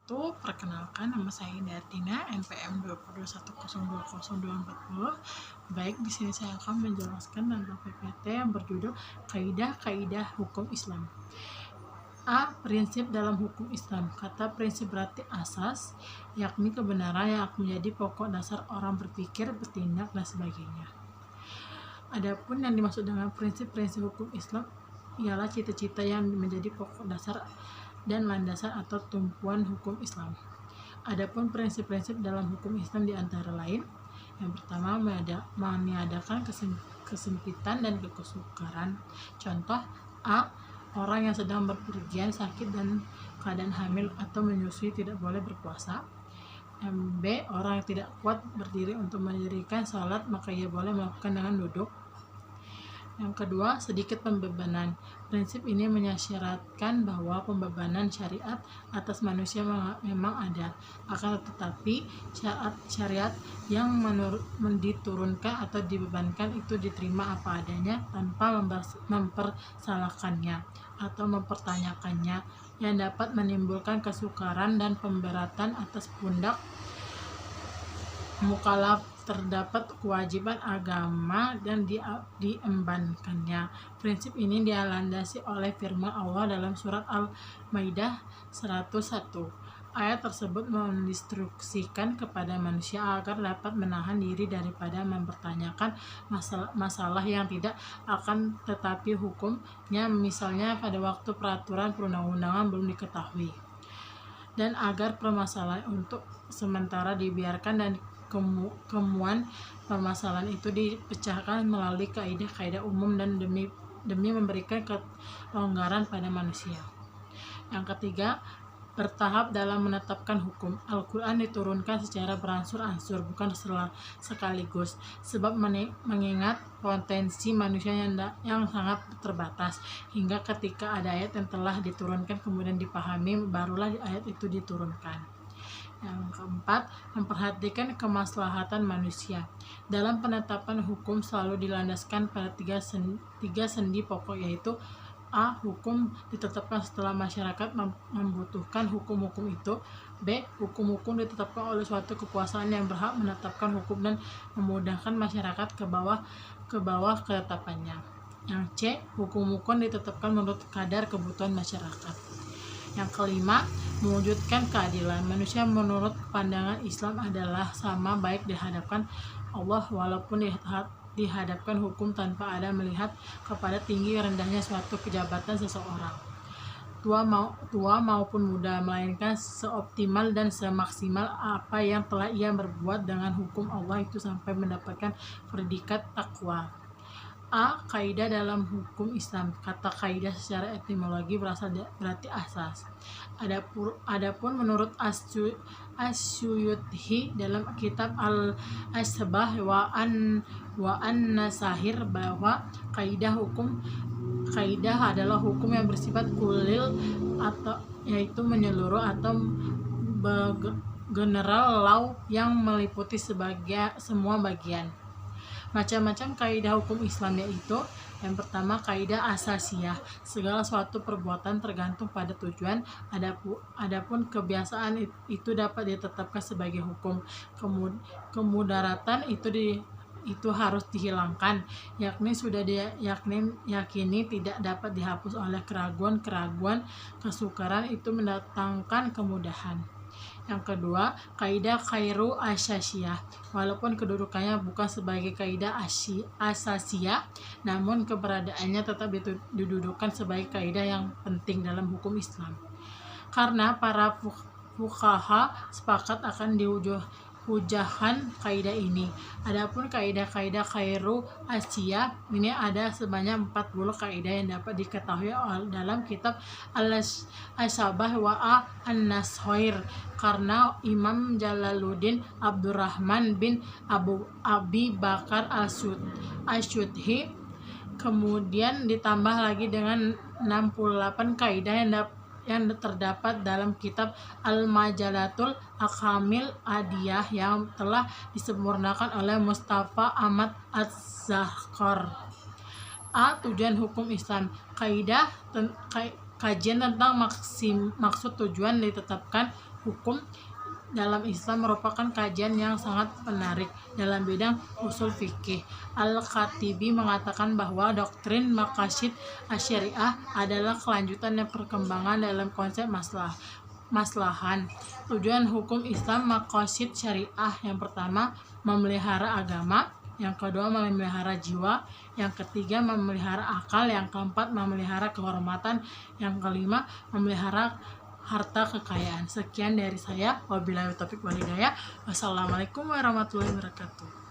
Perkenalkan, nama saya Dardina, NPM 2021020240. Baik, di sini saya akan menjelaskan tentang PPT yang berjudul Kaidah-Kaidah Hukum Islam. A. Prinsip dalam hukum Islam. Kata prinsip berarti asas, yakni kebenaran yang menjadi pokok dasar orang berpikir, bertindak, dan sebagainya. Adapun yang dimaksud dengan prinsip-prinsip hukum Islam ialah cita-cita yang menjadi pokok dasar dan landasan atau tumpuan hukum Islam. Adapun prinsip-prinsip dalam hukum Islam diantara lain, yang pertama meniadakan kesempitan dan kesukaran. Contoh A. Orang yang sedang berpergian, sakit, dan keadaan hamil atau menyusui tidak boleh berpuasa. B. Orang yang tidak kuat berdiri untuk mendirikan salat, maka ia boleh melakukan dengan duduk. Yang kedua, sedikit pembebanan. Prinsip ini mensyaratkan bahwa pembebanan syariat atas manusia memang ada, akan tetapi syariat yang diturunkan atau dibebankan itu diterima apa adanya tanpa mempersalahkannya atau mempertanyakannya, yang dapat menimbulkan kesukaran dan pemberatan atas pundak mukallaf. Terdapat kewajiban agama dan diembankannya. Prinsip ini dilandasi oleh firman Allah dalam surat Al-Maidah 101. Ayat tersebut menginstruksikan kepada manusia agar dapat menahan diri daripada mempertanyakan masalah yang tidak akan tetapi hukumnya, misalnya pada waktu peraturan perundang-undangan belum diketahui, dan agar permasalahan untuk sementara dibiarkan dan kemudian permasalahan itu dipecahkan melalui kaidah-kaidah umum dan demi memberikan kelonggaran pada manusia. Yang ketiga, bertahap dalam menetapkan hukum. Al-Quran diturunkan secara beransur-ansur, bukan sekaligus, sebab mengingat potensi manusia yang sangat terbatas, hingga ketika ada ayat yang telah diturunkan kemudian dipahami, barulah ayat itu diturunkan. Yang keempat, memperhatikan kemaslahatan manusia. Dalam penetapan hukum selalu dilandaskan pada tiga sendi pokok, yaitu A. Hukum ditetapkan setelah masyarakat membutuhkan hukum-hukum itu. B. Hukum-hukum ditetapkan oleh suatu kekuasaan yang berhak menetapkan hukum dan memudahkan masyarakat ke bawah ketetapannya. Yang C. Hukum-hukum ditetapkan menurut kadar kebutuhan masyarakat. Yang kelima, mewujudkan keadilan. Manusia menurut pandangan Islam adalah sama baik di hadapan Allah walaupun dihadapkan hukum tanpa ada melihat kepada tinggi rendahnya suatu kejabatan seseorang, tua maupun muda, melainkan seoptimal dan semaksimal apa yang telah ia berbuat dengan hukum Allah itu sampai mendapatkan predikat takwa. A. Kaidah dalam hukum Islam. Kata kaidah secara etimologi berarti asas. Adapun menurut Asyuyuthi dalam kitab Al-Asbah wa An-Nasahir bahwa kaidah adalah hukum yang bersifat kulil, atau yaitu menyeluruh atau general law yang meliputi semua bagian. Macam-macam kaidah hukum Islam, yaitu yang pertama, kaidah asasiyah. Segala suatu perbuatan tergantung pada tujuan, adapun kebiasaan itu dapat ditetapkan sebagai hukum. Kemudaratan itu harus dihilangkan, yakni sudah yakini tidak dapat dihapus oleh keraguan. Kesukaran itu mendatangkan kemudahan. Yang kedua, kaidah khairu asyasiyah. Walaupun kedudukannya bukan sebagai kaidah asasiyah, namun keberadaannya tetap didudukan sebagai kaidah yang penting dalam hukum Islam. Karena para fuqaha sepakat akan hujahan kaidah ini. Adapun kaidah-kaidah khairu asiyah ini ada sebanyak 40 kaidah yang dapat diketahui dalam kitab Al-Asbah wa An-Nasahir, karena Imam Jalaluddin Abdurrahman bin Abi Bakar Asyudhi kemudian ditambah lagi dengan 68 kaidah yang terdapat dalam kitab Al-Majalatul Akamil Adiyah yang telah disempurnakan oleh Mustafa Ahmad Az-Zahkar. A. Tujuan hukum Islam. Kajian tentang maksud tujuan ditetapkan hukum dalam Islam merupakan kajian yang sangat menarik dalam bidang usul fikih. Al-Khatibi mengatakan bahwa doktrin maqasid asy-syariah adalah kelanjutan dan perkembangan dalam konsep maslahan. Tujuan hukum Islam maqasid syariah yang pertama memelihara agama, yang kedua memelihara jiwa, yang ketiga memelihara akal, yang keempat memelihara kehormatan, yang kelima memelihara harta kekayaan. Sekian dari saya. Wabillahi taufiq wal hidayah. Wassalamualaikum warahmatullahi wabarakatuh.